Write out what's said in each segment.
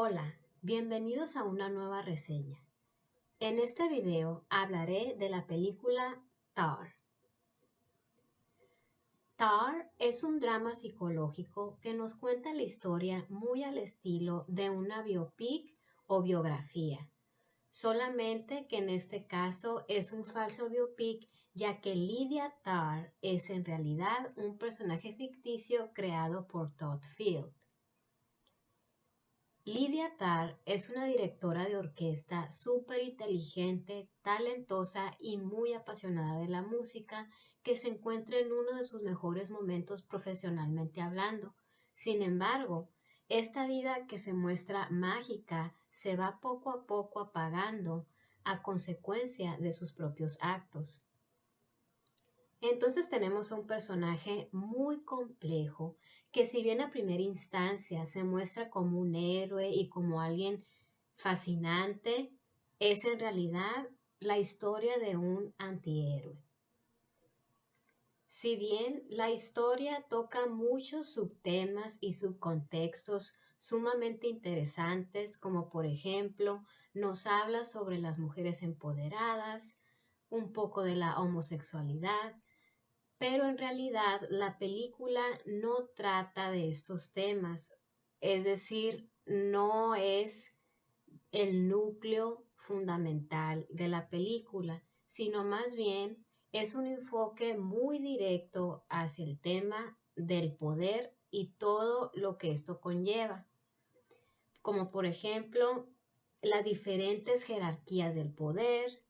Hola, bienvenidos a una nueva reseña. En este video hablaré de la película Tar. Tar es un drama psicológico que nos cuenta la historia muy al estilo de una biopic o biografía, solamente que en este caso es un falso biopic ya que Lydia Tar es en realidad un personaje ficticio creado por Todd Field. Lydia Tar es una directora de orquesta súper inteligente, talentosa y muy apasionada de la música que se encuentra en uno de sus mejores momentos profesionalmente hablando. Sin embargo, esta vida que se muestra mágica se va poco a poco apagando a consecuencia de sus propios actos. Entonces tenemos a un personaje muy complejo que si bien a primera instancia se muestra como un héroe y como alguien fascinante, es en realidad la historia de un antihéroe. Si bien la historia toca muchos subtemas y subcontextos sumamente interesantes, como por ejemplo nos habla sobre las mujeres empoderadas, un poco de la homosexualidad, pero en realidad la película no trata de estos temas, es decir, no es el núcleo fundamental de la película, sino más bien es un enfoque muy directo hacia el tema del poder y todo lo que esto conlleva, como por ejemplo las diferentes jerarquías del poder,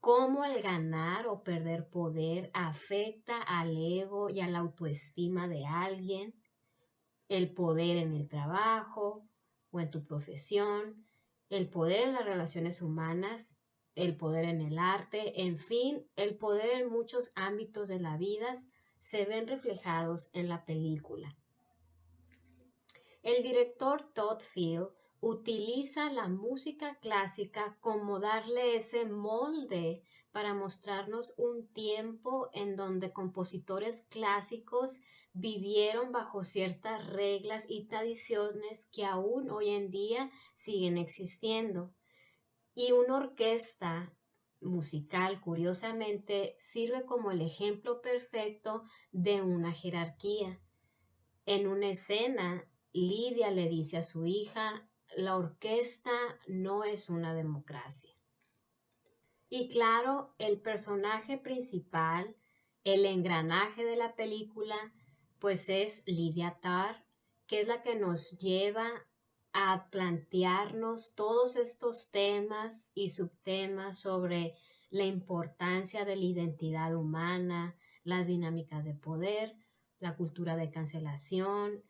cómo el ganar o perder poder afecta al ego y a la autoestima de alguien, el poder en el trabajo o en tu profesión, el poder en las relaciones humanas, el poder en el arte, en fin, el poder en muchos ámbitos de la vida se ven reflejados en la película. El director Todd Field utiliza la música clásica como darle ese molde para mostrarnos un tiempo en donde compositores clásicos vivieron bajo ciertas reglas y tradiciones que aún hoy en día siguen existiendo. Y una orquesta musical, curiosamente, sirve como el ejemplo perfecto de una jerarquía. En una escena, Lydia le dice a su hija, la orquesta no es una democracia. Y claro, el personaje principal, el engranaje de la película, pues es Lydia Tar, que es la que nos lleva a plantearnos todos estos temas y subtemas sobre la importancia de la identidad humana, las dinámicas de poder, la cultura de cancelación,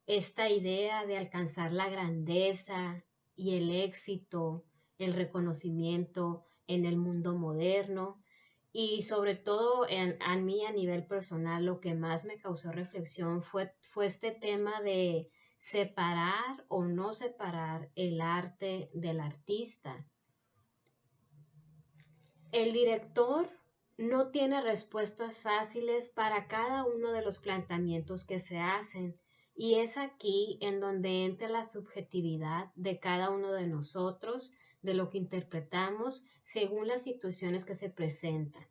esta idea de alcanzar la grandeza y el éxito, el reconocimiento en el mundo moderno y sobre todo a mí a nivel personal lo que más me causó reflexión fue este tema de separar o no separar el arte del artista. El director no tiene respuestas fáciles para cada uno de los planteamientos que se hacen y es aquí en donde entra la subjetividad de cada uno de nosotros, de lo que interpretamos según las situaciones que se presentan.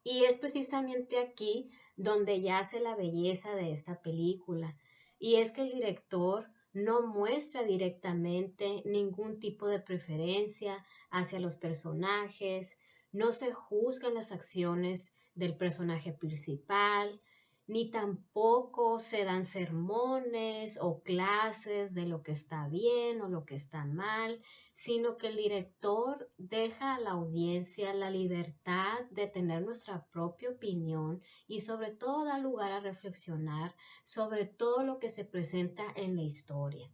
Y es precisamente aquí donde yace la belleza de esta película. Y es que el director no muestra directamente ningún tipo de preferencia hacia los personajes, no se juzgan las acciones del personaje principal, ni tampoco se dan sermones o clases de lo que está bien o lo que está mal, sino que el director deja a la audiencia la libertad de tener nuestra propia opinión y sobre todo da lugar a reflexionar sobre todo lo que se presenta en la historia.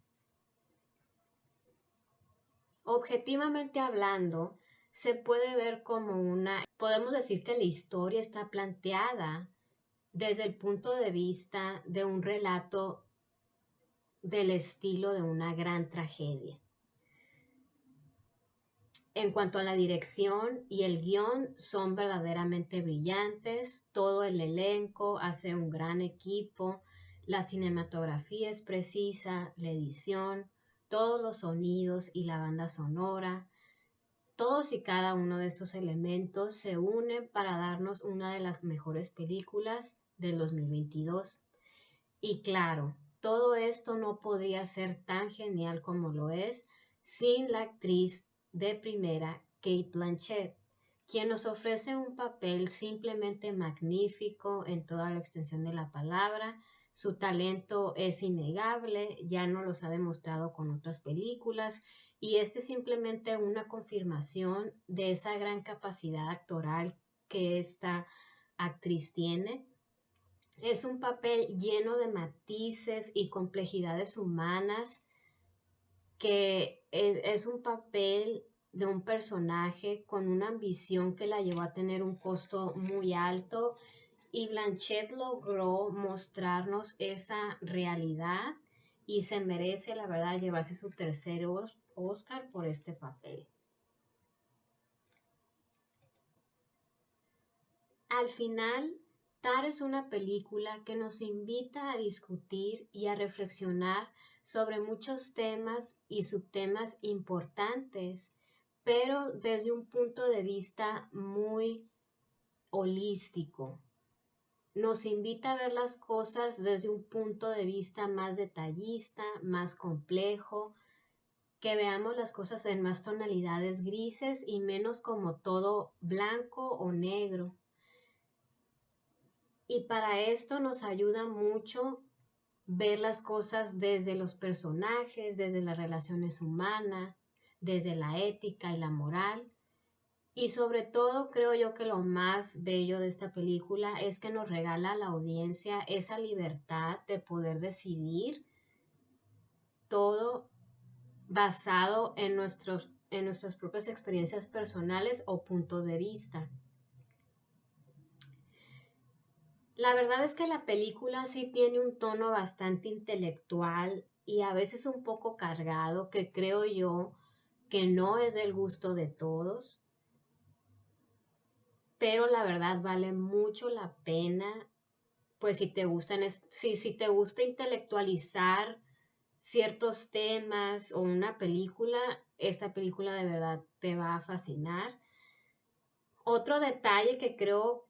Objetivamente hablando, se puede ver como podemos decir que la historia está planteada desde el punto de vista de un relato del estilo de una gran tragedia. En cuanto a la dirección y el guión, son verdaderamente brillantes, todo el elenco hace un gran equipo, la cinematografía es precisa, la edición, todos los sonidos y la banda sonora, todos y cada uno de estos elementos se unen para darnos una de las mejores películas del 2022. Y claro, todo esto no podría ser tan genial como lo es sin la actriz de primera, Cate Blanchett, quien nos ofrece un papel simplemente magnífico en toda la extensión de la palabra. Su talento es innegable, ya nos los ha demostrado con otras películas y este es simplemente una confirmación de esa gran capacidad actoral que esta actriz tiene. Es un papel lleno de matices y complejidades humanas que es un papel de un personaje con una ambición que la llevó a tener un costo muy alto y Blanchett logró mostrarnos esa realidad y se merece, la verdad, llevarse su tercer Oscar por este papel. Al final, Tar es una película que nos invita a discutir y a reflexionar sobre muchos temas y subtemas importantes, pero desde un punto de vista muy holístico. Nos invita a ver las cosas desde un punto de vista más detallista, más complejo, que veamos las cosas en más tonalidades grises y menos como todo blanco o negro. Y para esto nos ayuda mucho ver las cosas desde los personajes, desde las relaciones humanas, desde la ética y la moral. Y sobre todo creo yo que lo más bello de esta película es que nos regala a la audiencia esa libertad de poder decidir todo basado en nuestras propias experiencias personales o puntos de vista. La verdad es que la película sí tiene un tono bastante intelectual y a veces un poco cargado, que creo yo que no es del gusto de todos, pero la verdad vale mucho la pena, pues si te gusta intelectualizar ciertos temas o una película, esta película de verdad te va a fascinar. Otro detalle que creo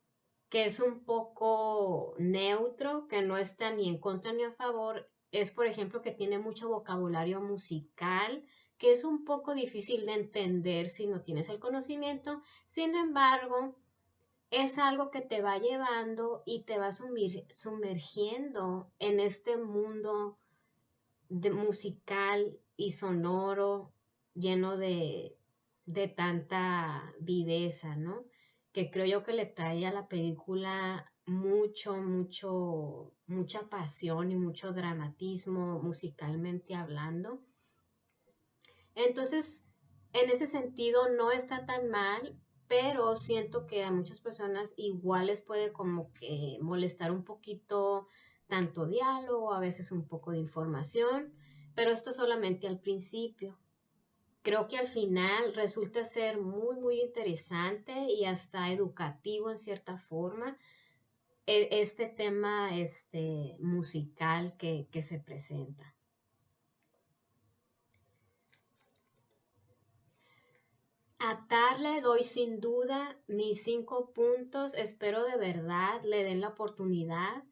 que es un poco neutro, que no está ni en contra ni a favor, es por ejemplo que tiene mucho vocabulario musical, que es un poco difícil de entender si no tienes el conocimiento. Sin embargo, es algo que te va llevando y te va sumergiendo en este mundo musical y sonoro lleno de tanta viveza, ¿no? Que creo yo que le trae a la película mucha pasión y mucho dramatismo musicalmente hablando. Entonces, en ese sentido no está tan mal, pero siento que a muchas personas igual les puede como que molestar un poquito tanto diálogo, a veces un poco de información, pero esto solamente al principio. Creo que al final resulta ser muy interesante y hasta educativo en cierta forma este tema musical que se presenta. A Tar le doy sin duda mis 5 puntos. Espero de verdad le den la oportunidad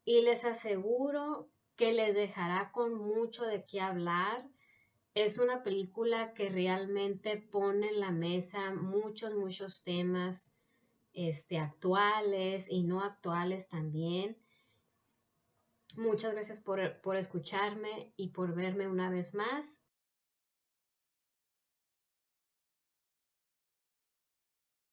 y les aseguro que les dejará con mucho de qué hablar. Es una película que realmente pone en la mesa muchos temas actuales y no actuales también. Muchas gracias por escucharme y por verme una vez más.